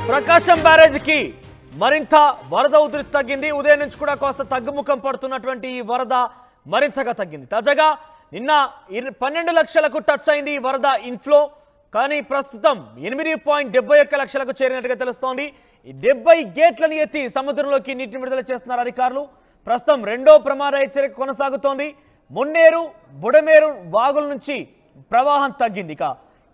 ప్రకాశం బ్యారేజ్కి మరింత వరద ఉధృతి తగ్గింది. ఉదయం నుంచి కూడా కాస్త తగ్గుముఖం పడుతున్నటువంటి ఈ వరద మరింతగా తగ్గింది. తాజాగా నిన్న 12 లక్షలకు టచ్ అయింది ఈ వరద ఇన్ఫ్లో. కానీ ప్రస్తుతం 8.71 లక్షలకు చేరినట్టుగా తెలుస్తోంది. ఈ 70 గేట్లను ఎత్తి సముద్రంలోకి నీటిని విడుదల చేస్తున్నారు అధికారులు. ప్రస్తుతం రెండో ప్రమాద హెచ్చరిక కొనసాగుతోంది. మున్నేరు బుడమేరు వాగుల నుంచి ప్రవాహం తగ్గింది.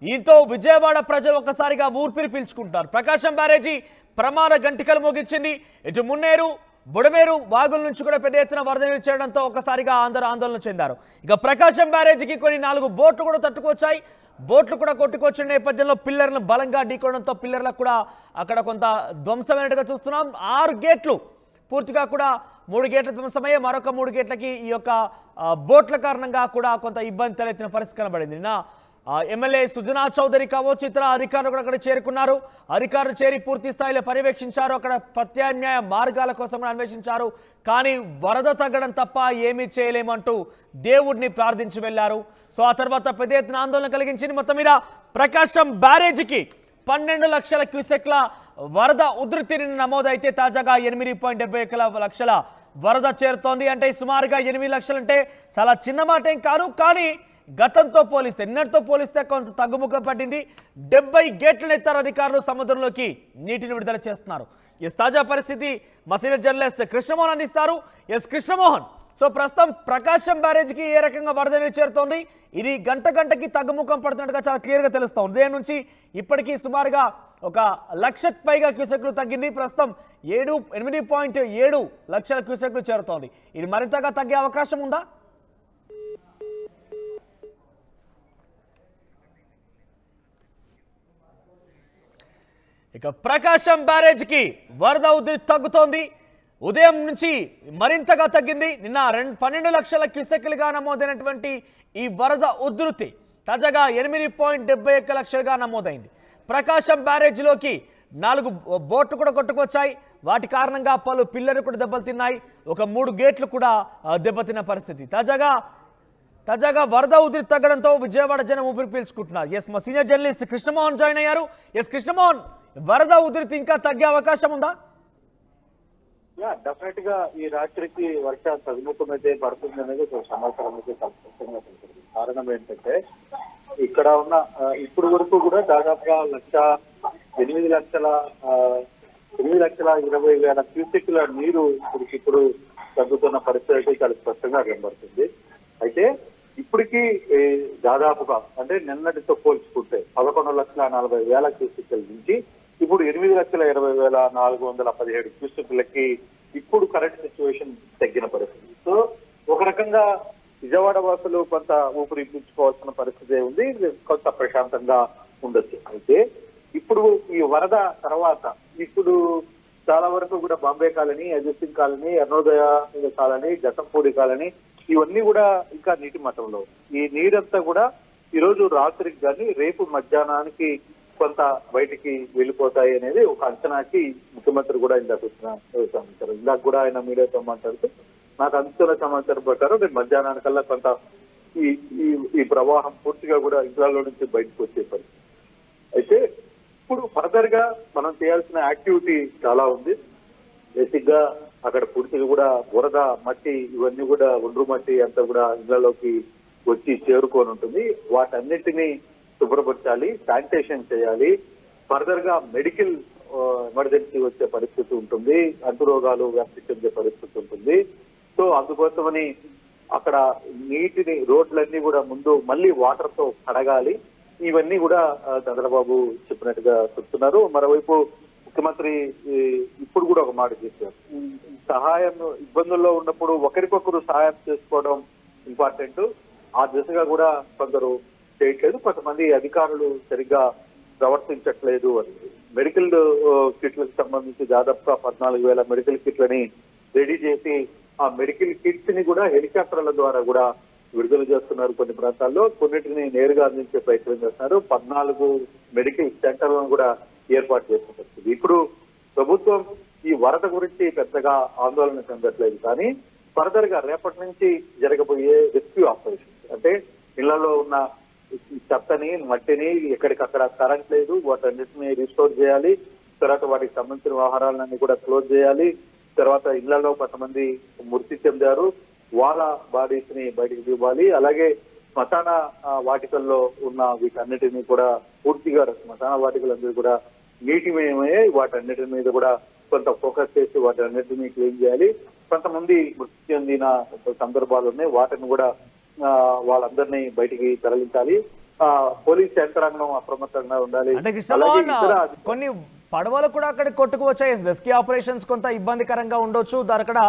దీంతో విజయవాడ ప్రజలు ఒక్కసారిగా ఊపిరి పీల్చుకుంటారు. ప్రకాశం బ్యారేజీ ప్రమాద గంటికలు మోగించింది. ఇటు మున్నేరు బుడమేరు వాగుల నుంచి కూడా పెద్ద ఎత్తున వరద నీరు చేరడంతో ఒక్కసారిగా అందరూ ఆందోళన చెందారు. ఇక ప్రకాశం బ్యారేజీకి కొన్ని 4 బోట్లు కూడా తట్టుకొచ్చాయి. బోట్లు కూడా కొట్టుకొచ్చిన నేపథ్యంలో పిల్లర్లను బలంగా ఢీకోవడంతో పిల్లర్లకు కూడా అక్కడ కొంత ధ్వంసమైనట్టుగా చూస్తున్నాం. 6 గేట్లు పూర్తిగా కూడా 3 గేట్ల ధ్వంసమయ్యే, మరొక 3 గేట్లకి ఈ యొక్క బోట్ల కారణంగా కూడా కొంత ఇబ్బంది తలెత్తిన పరిస్థితి కనబడింది. నిన్న ఎమ్మెల్యే సుజనా చౌదరి కావచ్చు, ఇతర అధికారులు కూడా అక్కడ చేరుకున్నారు. అధికారులు చేరి పూర్తి స్థాయిలో పర్యవేక్షించారు. అక్కడ ప్రత్యామ్నాయ మార్గాల కోసం కూడా అన్వేషించారు. కానీ వరద తగ్గడం తప్ప ఏమీ చేయలేమంటూ దేవుడిని ప్రార్థించి వెళ్లారు. సో ఆ తర్వాత పెద్ద ఎత్తున ఆందోళన కలిగించింది. మొత్తం మీద ప్రకాశం బ్యారేజీకి 12 లక్షల క్యూసెక్ల వరద ఉధృతి నమోదైతే తాజాగా 8.71 లక్షల వరద చేరుతోంది. అంటే సుమారుగా 8 లక్షలు అంటే చాలా చిన్న మాట ఏం కాదు. కానీ గతంతో పోలిస్తే, నిన్నటితో పోలిస్తే కొంత తగ్గుముఖం పట్టింది. 70 గేట్లను ఎత్తారు అధికారులు, సముద్రంలోకి నీటిని విడుదల చేస్తున్నారు. ఎస్ తాజా పరిస్థితి మా సీనియర్ జర్నలిస్ట్ కృష్ణమోహన్ అందిస్తారు. ఎస్ కృష్ణమోహన్, సో ప్రస్తుతం ప్రకాశం బ్యారేజ్కి ఏ రకంగా వరద నీరు చేరుతోంది? ఇది గంటకి తగ్గుముఖం పడుతున్నట్టుగా చాలా క్లియర్గా తెలుస్తోంది. ఉదయం నుంచి ఇప్పటికీ సుమారుగా 1 లక్షకు పైగా క్యూసెక్లు తగ్గింది. ప్రస్తుతం 8.7 లక్షల క్యూసెక్లు చేరుతోంది. ఇది మరింతగా తగ్గే అవకాశం ఉందా? ఇక ప్రకాశం బ్యారేజ్కి వరద ఉధృతి తగ్గుతోంది. ఉదయం నుంచి మరింతగా తగ్గింది. నిన్న 12 లక్షల క్యూసెక్లుగా నమోదైనటువంటి ఈ వరద ఉధృతి తాజాగా 8.71 లక్షలుగా నమోదైంది. ప్రకాశం బ్యారేజ్లోకి 4 బోట్లు కూడా కొట్టుకొచ్చాయి. వాటి కారణంగా పలు పిల్లలు కూడా దెబ్బతిన్నాయి. ఒక 3 గేట్లు కూడా దెబ్బతిన్న పరిస్థితి. తాజాగా వరద ఉధృతి తగ్గడంతో విజయవాడ జనం ఊపిరి పీల్చుకుంటున్నారు. ఎస్ మా సీనియర్ జర్నలిస్ట్ కృష్ణమోహన్ జాయిన్ అయ్యారు. ఎస్ కృష్ణమోహన్, వరద ఉధృతి ఇంకా తగ్గే అవకాశం ఉందా? డెఫినెట్ గా ఈ రాత్రికి వర్షాలు తగ్గుముఖమైతే పడుతుంది అనేది ఒక సమాచారం అయితే స్పష్టంగా తెలుస్తుంది. కారణం ఏంటంటే ఇక్కడ ఉన్న ఇప్పుడు వరకు కూడా దాదాపుగా 8,20,000 క్యూసెక్ల నీరు ఇప్పుడు తగ్గుతున్న పరిస్థితి అయితే చాలా స్పష్టంగా కనబడుతుంది. అయితే ఇప్పటికీ దాదాపుగా అంటే నిన్నటితో పోల్చుకుంటే 11,40,000 క్యూసెక్ల నుంచి ఇప్పుడు 8,20,417 క్యూసెక్లకి ఇప్పుడు కరెంట్ సిచ్యువేషన్ తగ్గిన పరిస్థితి. సో ఒక రకంగా విజయవాడ వాసులు కొంత ఊపిరి పీల్చుకోవాల్సిన పరిస్థితి ఉంది, కొంత ప్రశాంతంగా ఉండొచ్చు. అయితే ఇప్పుడు ఈ వరద తర్వాత ఇప్పుడు చాలా వరకు కూడా Bombay colony, Ajit colony, Arunodaya colony, గతంపూడి colony ఇవన్నీ కూడా ఇంకా నీటి మట్టంలో. ఈ నీరంతా కూడా ఈ రోజు రాత్రికి కానీ రేపు మధ్యాహ్నానికి కొంత బయటికి వెళ్ళిపోతాయి అనేది ఒక అంచనాకి ముఖ్యమంత్రి కూడా ఇందాక సమాచారం. ఇందాక కూడా ఆయన మీడియాతో మాట్లాడుతూ నాకు అందుతున్న సమాచారం ప్రకారం రేపు మధ్యాహ్నానికల్లా కొంత ఈ ప్రవాహం పూర్తిగా కూడా ఇంట్లో నుంచి బయటకు వచ్చే పరిస్థితి. అయితే ఇప్పుడు ఫర్దర్ గా మనం చేయాల్సిన యాక్టివిటీ చాలా ఉంది. బేసిక్ గా అక్కడ పూర్తిగా కూడా బురద మట్టి ఇవన్నీ కూడా ఒండ్రు మట్టి అంతా కూడా ఇళ్లలోకి వచ్చి చేరుకొని ఉంటుంది. వాటన్నిటినీ శుభ్రపరచాలి, శానిటేషన్ చేయాలి. ఫర్దర్ గా మెడికల్ ఎమర్జెన్సీ వచ్చే పరిస్థితి ఉంటుంది, అంటు రోగాలు వ్యాప్తి చెందే పరిస్థితి ఉంటుంది. సో అందుకోసమని అక్కడ నీటిని రోడ్లన్నీ కూడా ముందు మళ్ళీ వాటర్ తో కడగాలి. ఇవన్నీ కూడా చంద్రబాబు చెప్పినట్టుగా చెప్తున్నారు. మరోవైపు ముఖ్యమంత్రి ఇప్పుడు కూడా ఒక మాట చేశారు, సహాయం ఇబ్బందుల్లో ఉన్నప్పుడు ఒకరికొకరు సహాయం చేసుకోవడం ఇంపార్టెంట్. ఆ దిశగా కూడా కొందరు చేయట్లేదు, కొంతమంది అధికారులు సరిగ్గా ప్రవర్తించట్లేదు అని. మెడికల్ కిట్లకు సంబంధించి దాదాపుగా 14,000 మెడికల్ కిట్లని రెడీ చేసి ఆ మెడికల్ కిట్స్ ని కూడా హెలికాప్టర్ల ద్వారా కూడా విడుదల చేస్తున్నారు. కొన్ని ప్రాంతాల్లో కొన్నిటిని నేరుగా అందించే ప్రయత్నం చేస్తున్నారు. 14 మెడికల్ సెంటర్లను కూడా ఏర్పాటు చేస్తున్నారు. ఇప్పుడు ప్రభుత్వం ఈ వరద గురించి పెద్దగా ఆందోళన చెందట్లేదు. కానీ ఫర్దర్ గా రేపటి నుంచి జరగబోయే రెస్క్యూ ఆపరేషన్స్ అంటే ఇళ్లలో ఉన్న చెత్తని మట్టిని ఎక్కడికక్కడ కరెంట్ లేదు వాటన్నిటిని రిస్టోర్ చేయాలి. తర్వాత వాటికి సంబంధించిన వ్యవహారాలన్నీ కూడా క్లోజ్ చేయాలి. తర్వాత ఇళ్లలో కొంతమంది మృతి చెందారు, వాళ్ళ బాడీస్ ని బయటికి ఇవ్వాలి. అలాగే శ్మశాన వాటికల్లో ఉన్న వీటన్నిటినీ కూడా పూర్తిగా శ్మశాన వాటికలందరూ కూడా నీటిమయమయ్యాయి. వాటన్నిటి మీద కూడా కొంత ఫోకస్ చేసి వాటన్నిటినీ క్లీన్ చేయాలి. కొంతమంది మృతి చెందిన సందర్భాలు ఉన్నాయి, వాటిని కూడా వాళ్ళందరినీ బయటికి తరలించాలి. పోలీస్ యంత్రాంగం అప్రమత్తంగా ఉండాలి. అంటే కృష్ణమోహన్, కొన్ని పడవలు కూడా అక్కడికి కొట్టుకు వచ్చాయి. రెస్క్యూ ఆపరేషన్స్ కొంత ఇబ్బందికరంగా ఉండొచ్చు, దాని అక్కడ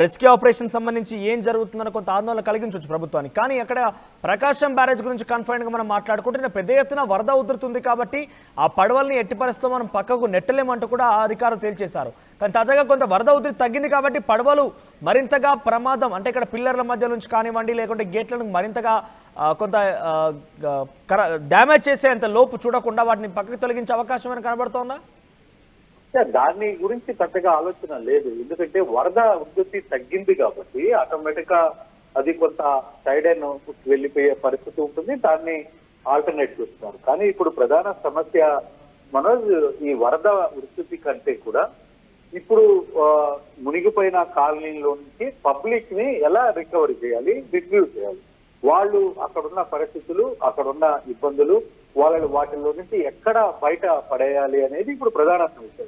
రెస్క్యూ ఆపరేషన్ సంబంధించి ఏం జరుగుతుందని కొంత ఆందోళన కలిగించవచ్చు ప్రభుత్వానికి. కానీ అక్కడ ప్రకాశం బ్యారేజ్ గురించి కన్ఫైన్గా మనం మాట్లాడుకుంటే పెద్ద ఎత్తున వరద ఉధృతుంది కాబట్టి ఆ పడవల్ని ఎట్టి పరిస్థితుల్లో మనం పక్కకు నెట్టలేమంటూ కూడా అధికారులు తేల్చేశారు. కానీ తాజాగా కొంత వరద ఉధృతి తగ్గింది కాబట్టి పడవలు మరింతగా ప్రమాదం, అంటే ఇక్కడ పిల్లర్ల మధ్య నుంచి కానివ్వండి, లేకుంటే గేట్లను మరింతగా కొంత డ్యామేజ్ చేసేంత లోపు చూడకుండా వాటిని పక్కకి తొలగించే అవకాశం ఏమైనా కనబడుతోందా? దాని గురించి పెద్దగా ఆలోచన లేదు, ఎందుకంటే వరద ఉధృతి తగ్గింది కాబట్టి ఆటోమేటిక్ గా అది కొంత సైడ్ అయిన వెళ్ళిపోయే పరిస్థితి ఉంటుంది, దాన్ని ఆల్టర్నేట్ చూస్తున్నారు. కానీ ఇప్పుడు ప్రధాన సమస్య మనోజ్, ఈ వరద ఉధృతి కంటే కూడా ఇప్పుడు మునిగిపోయిన కాలనీలో నుంచి పబ్లిక్ ని ఎలా రికవరీ చేయాలి, రిట్రీవ్ చేయాలి, వాళ్ళు అక్కడున్న పరిస్థితులు, అక్కడున్న ఇబ్బందులు, వాళ్ళని వాటిలో నుంచి ఎక్కడ బయట పడేయాలి అనేది ఇప్పుడు ప్రధాన సమస్య.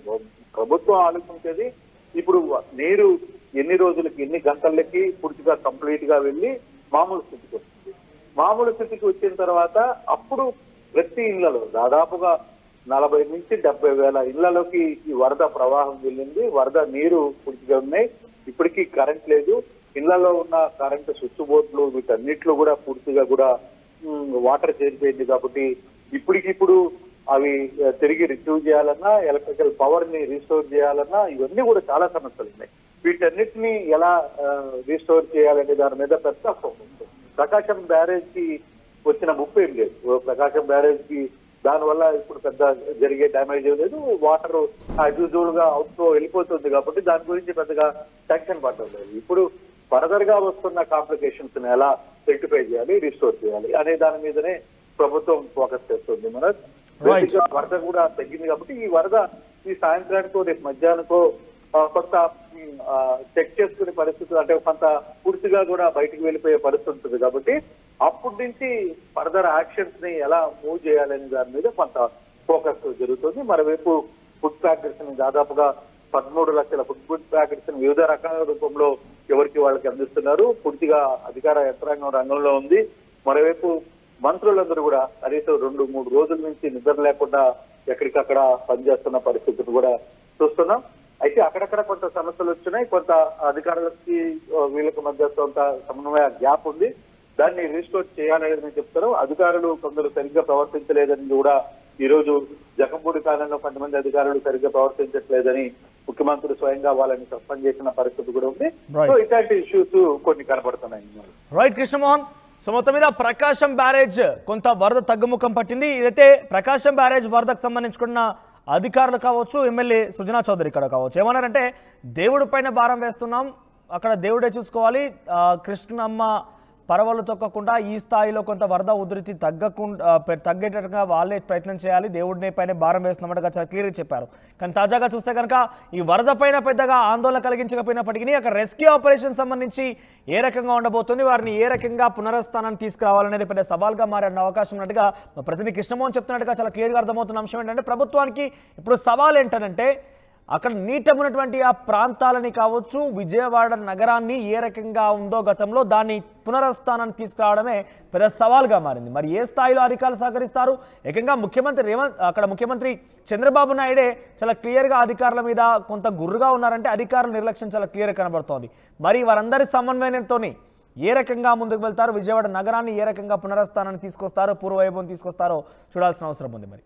ప్రభుత్వం ఆలోచించేది ఇప్పుడు నీరు ఎన్ని రోజులకి, ఎన్ని గంటలకి పూర్తిగా కంప్లీట్ గా వెళ్ళి మామూలు స్థితికి వస్తుంది. మామూలు స్థితికి వచ్చిన తర్వాత అప్పుడు ప్రతి ఇళ్లలో దాదాపుగా 40 నుంచి 70 వేల ఇళ్లలోకి ఈ వరద ప్రవాహం వెళ్ళింది. వరద నీరు పూర్తిగా ఉన్నాయి. ఇప్పటికీ కరెంట్ లేదు. ఇళ్లలో ఉన్న కరెంటు స్విచ్ బోర్డులు వీటన్నిటిలో కూడా పూర్తిగా కూడా వాటర్ చేరిపోయింది. కాబట్టి ఇప్పటికిప్పుడు అవి తిరిగి రిట్రీవ్ చేయాలన్నా, ఎలక్ట్రికల్ పవర్ ని రీస్టోర్ చేయాలన్నా ఇవన్నీ కూడా చాలా సమస్యలు ఉన్నాయి. వీటన్నిటిని ఎలా రీస్టోర్ చేయాలనే దాని మీద పెద్ద ఫోకస్. ప్రకాశం బ్యారేజ్ కి వచ్చిన ముప్పు ఏం లేదు. ప్రకాశం బ్యారేజ్ కి దానివల్ల ఇప్పుడు పెద్ద జరిగే డ్యామేజ్ లేదు. వాటర్ యూజువల్ గా అవుట్ వెళ్ళిపోతుంది కాబట్టి దాని గురించి పెద్దగా టెన్షన్ పడడం లేదు. ఇప్పుడు ఫర్దర్ గా వస్తున్న కాంప్లికేషన్స్ ని ఎలా రెక్టిఫై చేయాలి, రిస్టోర్ చేయాలి అనే దాని మీదనే ప్రభుత్వం ఫోకస్ చేస్తుంది. మన వరద కూడా తగ్గింది కాబట్టి ఈ వరద ఈ సాయంత్రానికో రేపు మధ్యాహ్నానికో కొంత చెక్ చేసుకునే పరిస్థితులు, అంటే కొంత పూర్తిగా కూడా బయటికి వెళ్ళిపోయే పరిస్థితి ఉంటుంది. కాబట్టి అప్పటి నుంచి ఫర్దర్ యాక్షన్స్ ని ఎలా మూవ్ చేయాలనే దాని మీద కొంత ఫోకస్ జరుగుతుంది. మరోవైపు ఫుడ్ ప్యాకెట్స్ ని దాదాపుగా 13 లక్షల ఫుడ్ ప్యాకెట్స్ ని వివిధ రకాల రూపంలో ఎవరికి వాళ్ళకి అందిస్తున్నారు. పూర్తిగా అధికార యంత్రాంగం రంగంలో ఉంది. మరోవైపు మంత్రులందరూ కూడా కనీసం 2-3 రోజుల నుంచి నిద్ర లేకుండా ఎక్కడికక్కడ పనిచేస్తున్న పరిస్థితులు కూడా చూస్తున్నాం. అయితే అక్కడక్కడ కొంత సమస్యలు వచ్చినాయి. కొంత అధికారులకి వీళ్ళకి మధ్య కొంత సమన్వయ గ్యాప్ ఉంది. దాన్ని రీస్టోర్ చేయాలని చెప్తారు. అధికారులు కొందరు సరిగ్గా ప్రవర్తించలేదని కూడా ఈ రోజు జగంపూడి కాలంలో కొంతమంది అధికారులు సరిగ్గా ప్రవర్తించట్లేదని ముఖ్యమంత్రి స్వయంగా వాళ్ళని సస్పెండ్ చేసిన పరిస్థితి కూడా ఉంది. సో ఇట్లాంటి ఇష్యూస్ కొన్ని కనబడుతున్నాయి. రైట్ కృష్ణమోహన్, సో మొత్తం మీద ప్రకాశం బ్యారేజ్ కొంత వరద తగ్గుముఖం పట్టింది. ఇదైతే ప్రకాశం బ్యారేజ్ వరదకు సంబంధించుకున్న అధికారులు కావచ్చు, ఎమ్మెల్యే సుజనా చౌదరి ఇక్కడ కావచ్చు, ఏమన్నారంటే దేవుడి పైన భారం వేస్తున్నాం, అక్కడ దేవుడే చూసుకోవాలి, కృష్ణమ్మ పరవలు తొక్కకుండా ఈ స్థాయిలో కొంత వరద ఉధృతి తగ్గేటట్టుగా వాళ్ళే ప్రయత్నం చేయాలి, దేవుడిని పైన భారం వేస్తున్నట్టుగా చాలా క్లియర్గా చెప్పారు. కానీ తాజాగా చూస్తే కనుక ఈ వరద పైన పెద్దగా ఆందోళన కలిగించకపోయినప్పటికీ అక్కడ రెస్క్యూ ఆపరేషన్ సంబంధించి ఏ రకంగా ఉండబోతుంది, వారిని ఏ రకంగా పునరుస్థానాన్ని తీసుకురావాలనేది పెద్ద సవాల్గా మారే అవకాశం ఉన్నట్టుగా ప్రతినిధి కృష్ణమోహన్ చెప్తున్నట్టుగా చాలా క్లియర్గా అర్థమవుతున్న అంశం ఏంటంటే ప్రభుత్వానికి ఇప్పుడు సవాల్ ఏంటంటే అక్కడ నీటమున్నటువంటి ఆ ప్రాంతాలని కావచ్చు, విజయవాడ నగరాన్ని ఏ రకంగా ఉందో గతంలో దాన్ని పునరుస్థానాన్ని తీసుకురావడమే పెద్ద సవాల్గా మారింది. మరి ఏ స్థాయిలో అధికారులు సహకరిస్తారు? ఏకంగా ముఖ్యమంత్రి చంద్రబాబు నాయుడే చాలా క్లియర్గా అధికారుల మీద కొంత గుర్రుగా ఉన్నారంటే అధికారుల నిర్లక్ష్యం చాలా క్లియర్గా కనబడుతోంది. మరి వారందరి సమన్వయంతో ఏ రకంగా ముందుకు వెళ్తారు, విజయవాడ నగరాన్ని ఏ రకంగా పునరుస్థానాన్ని తీసుకొస్తారో, పూర్వవైభవం తీసుకొస్తారో చూడాల్సిన అవసరం ఉంది. మరి